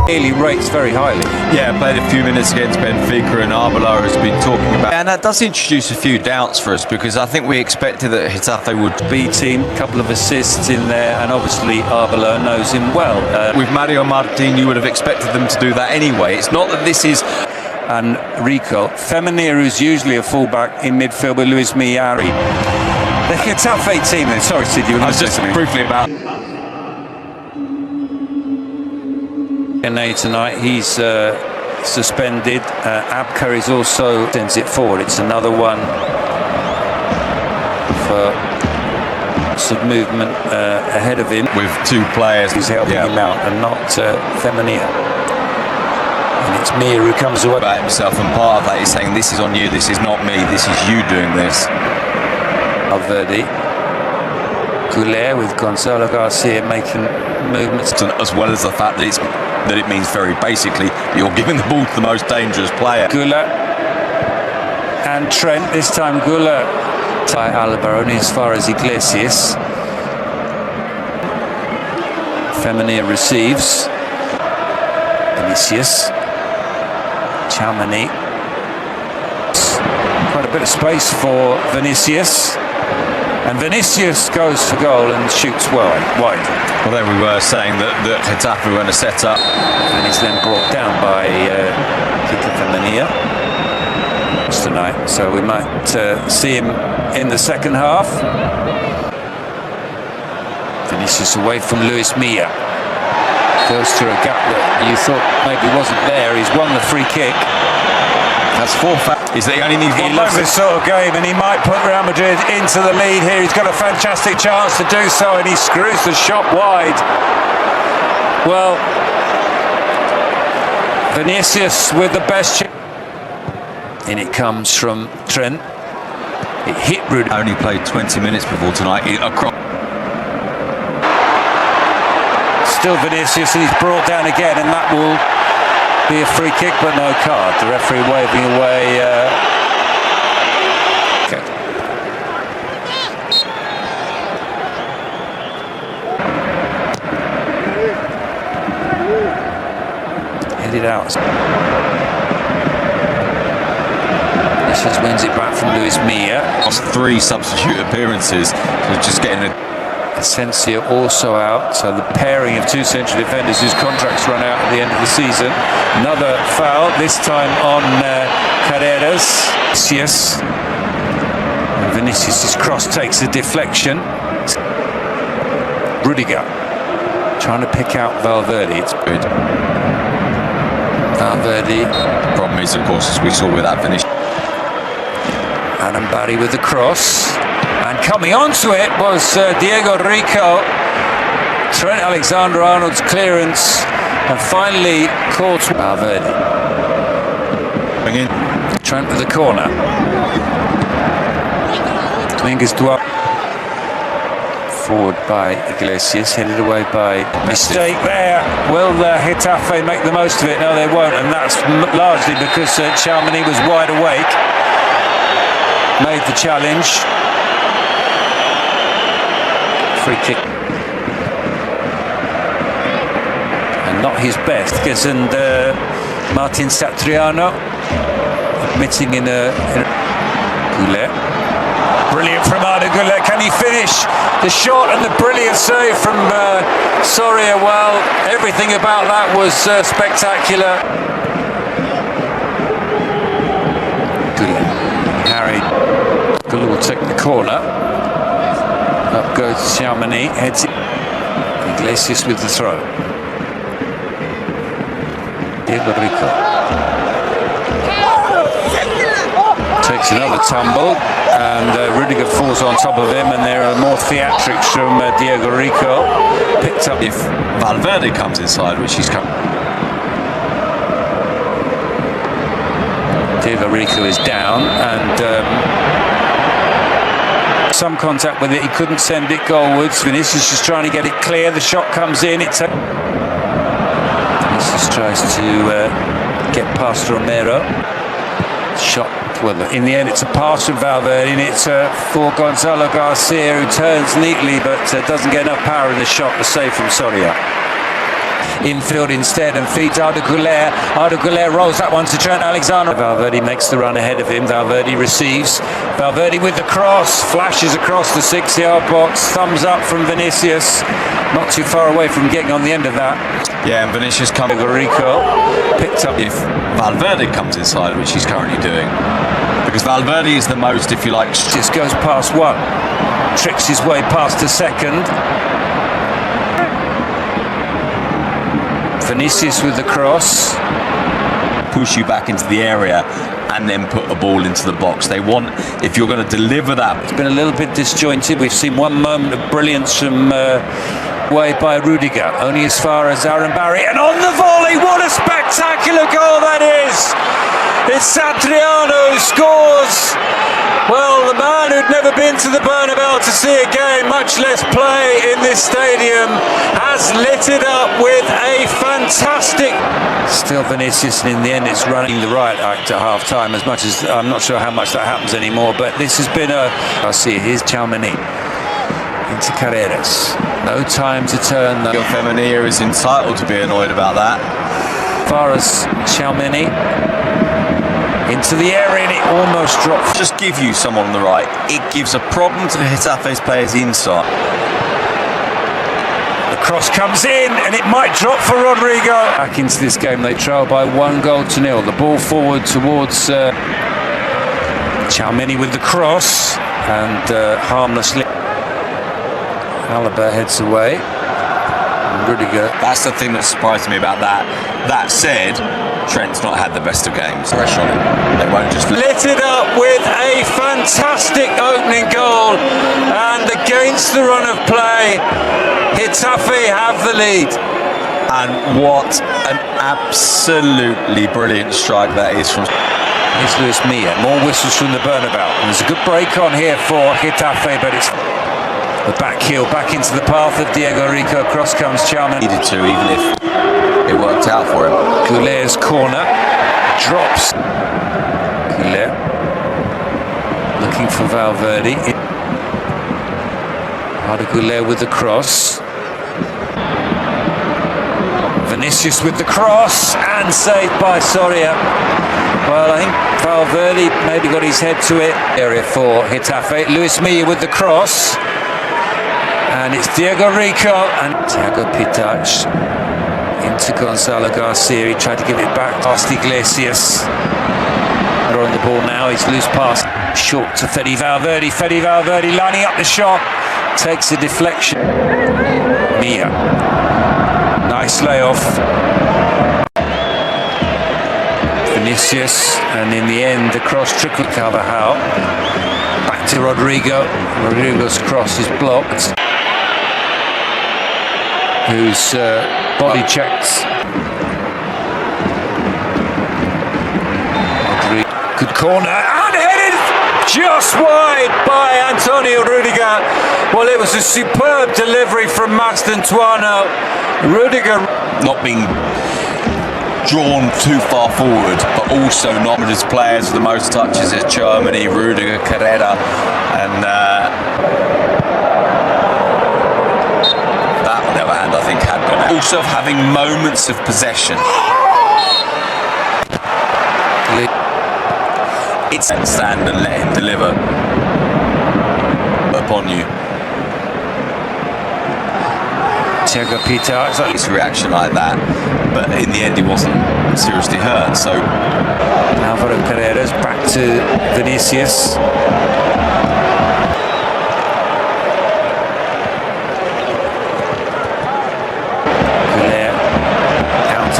Clearly rates very highly. Yeah, played a few minutes against Benfica, and Arbeloa has been talking about. And that does introduce a few doubts for us, because I think we expected that Getafe would B team, a couple of assists in there, and obviously Arbeloa knows him well. With Mario Martin, you would have expected them to do that anyway. It's not that this is. And Rico. Feminir, who's usually a fullback in midfield with Luis Miari. The Getafe team then. Sorry, Sid, you were going to say something. Briefly about. Tonight, he's suspended. Abka is also sends it forward. It's another one for some movement ahead of him. With two players. He's helping him out, and not Feminir. And it's Mir who comes away. About himself, and part of that is saying, this is on you, this is not me, this is you doing this. Valverde. Goulet with Gonzalo Garcia making movements. As well as the fact that it means very basically you're giving the ball to the most dangerous player. Goulet and Trent, this time Goulet. Ty Alvaro as far as Iglesias. Feminir receives. Vinicius. Chamani. Quite a bit of space for Vinicius. And Vinicius goes for goal and shoots wide. Well, there we were saying that Getafe were going to set up. And he's then brought down by Feminir tonight. So we might see him in the second half. Vinicius away from Luis Milla. Goes through a gap that you thought maybe wasn't there. He's won the free kick. That's four. Is that he only needs one? He loves this sort of game, and he might put Real Madrid into the lead here. He's got a fantastic chance to do so, and he screws the shot wide. Well, Vinicius with the best chance. In it comes from Trent. It hit Rude. Only played 20 minutes before tonight. Still Vinicius, and he's brought down again, and that will be a free kick, but no card. The referee waving away. Okay. Headed out. Vinicius wins it back from Luis Milla. Lost 3 substitute appearances, so just getting a. Asensio also out, so the pairing of 2 central defenders whose contracts run out at the end of the season. Another foul, this time on Carreras. Yes. And Vinicius' cross takes a deflection. Rudiger trying to pick out Valverde. It's good. Valverde. Problem is, of course, as we saw with that finish. Adam Barry with the cross. And coming onto it was Diego Rico. Trent Alexander-Arnold's clearance, and finally caught Valverde. Trent with the corner. Dominguez Duarte. Forward by Iglesias, headed away by mistake there. Will Getafe make the most of it? No, they won't, and that's largely because Chamani was wide awake. Made the challenge. Free kick. And not his best. And Martín Satriano admitting in a Goulet. Brilliant from Arda Goulet. Can he finish the shot and the brilliant save from Soria? Well, everything about that was spectacular. Goulet. Harry. Goulet will take the corner. Up goes Chamani, heads it. Iglesias with the throw. Diego Rico. Takes another tumble, and Rudiger falls on top of him, and there are more theatrics from Diego Rico. Picked up. If Valverde comes inside, which he's come. Diego Rico is down, and some contact with it, he couldn't send it goalwards. Vinicius is trying to get it clear, the shot comes in, Vinicius tries to get past Romero. Shot Well, in the end, it's a pass from Valverde, and it's for Gonzalo Garcia, who turns neatly but doesn't get enough power in the shot to save from Soria. Infield instead and feeds Arda Güler. Arda Güler rolls that one to Trent Alexander. Valverde makes the run ahead of him. Valverde receives. Valverde with the cross, flashes across the 6-yard box. Thumbs up from Vinicius. Not too far away from getting on the end of that. Yeah, and Vinicius comes. Rico picked up. If Valverde comes inside, which he's currently doing, because Valverde is the most, if you like, just goes past one, tricks his way past the second. Vinicius with the cross. Push you back into the area and then put a ball into the box. They want, if you're going to deliver that. It's been a little bit disjointed. We've seen one moment of brilliance from way by Rudiger, only as far as Aaron Barry. And on the volley, what a spectacular goal that is! It's Satriano who scores. Well, the man who'd never been to the Bernabéu to see a game, much less play in this stadium, has lit it up with a fantastic... Still Vinicius, and in the end it's running the right act at half-time, as much as I'm not sure how much that happens anymore, but this has been a... I see, here's Tchouaméni into Carreras. No time to turn. Femenia is entitled to be annoyed about that. As far as Tchouaméni into the area, and it almost dropped. Just give you someone on the right. It gives a problem to Getafe's players inside. The cross comes in, and it might drop for Rodrigo. Back into this game, they trail by 1-0. The ball forward towards Tchouaméni with the cross, and harmlessly Alaba heads away. Rudiger. That's the thing that surprised me about that. That said, Trent's not had the best of games. Pressure on him. They won't just lit it up with a fantastic opening goal, and against the run of play, Getafe have the lead. And what an absolutely brilliant strike that is from. Here's Luis Milla. More whistles from the Bernabéu. And there's a good break on here for Getafe, but it's the back heel back into the path of Diego Rico. Cross comes Tchouaméni. Needed to, even if it worked out for him. Güler's corner drops. Güler looking for Valverde. Arda Güler with the cross. Vinicius with the cross, and saved by Soria. Well, I think Valverde maybe got his head to it. Area for Getafe. Luis Milla with the cross. And it's Diego Rico and Thiago Pitach into Gonzalo Garcia. He tried to give it back past Iglesias. They're on the ball now. He's loose pass short to Fede Valverde. Fede Valverde lining up the shot. Takes a deflection. Milla. Nice layoff. Vinicius. And in the end, the cross trickled Carvajal. Back to Rodrigo. Rodrigo's cross is blocked. Who's body checks. Good corner, and headed just wide by Antonio Rudiger. Well, it was a superb delivery from Mastantuono. Rudiger not being drawn too far forward, but also not with his players with the most touches. It's Germany, Rudiger, Carrera, and that, on the other hand, I think had been also having moments of possession. It's stand and let him deliver upon you. Thiago Pitach. His reaction like that, but in the end he wasn't seriously hurt. So Alvaro Carreras back to Vinicius.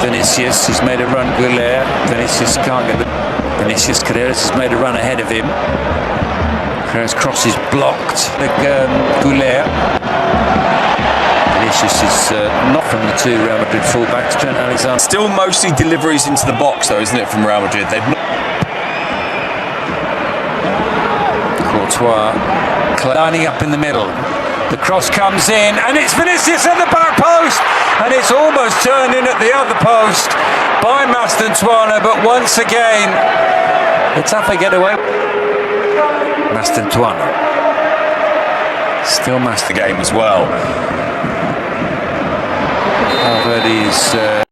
Vinicius, he's made a run. Güler, Vinicius can't get the. Vinicius Carreras has made a run ahead of him. Carreras' cross is blocked. Güler. Vinicius is not from the two Real Madrid fullbacks. Trent Alexander. Still mostly deliveries into the box, though, isn't it, from Real Madrid? They've not. Courtois lining up in the middle. The cross comes in, and it's Vinicius at the back post, and it's almost turned in at the other post by Mastantuono, but once again Getafe get away. Mastantuono. Still The game as well. Valverde's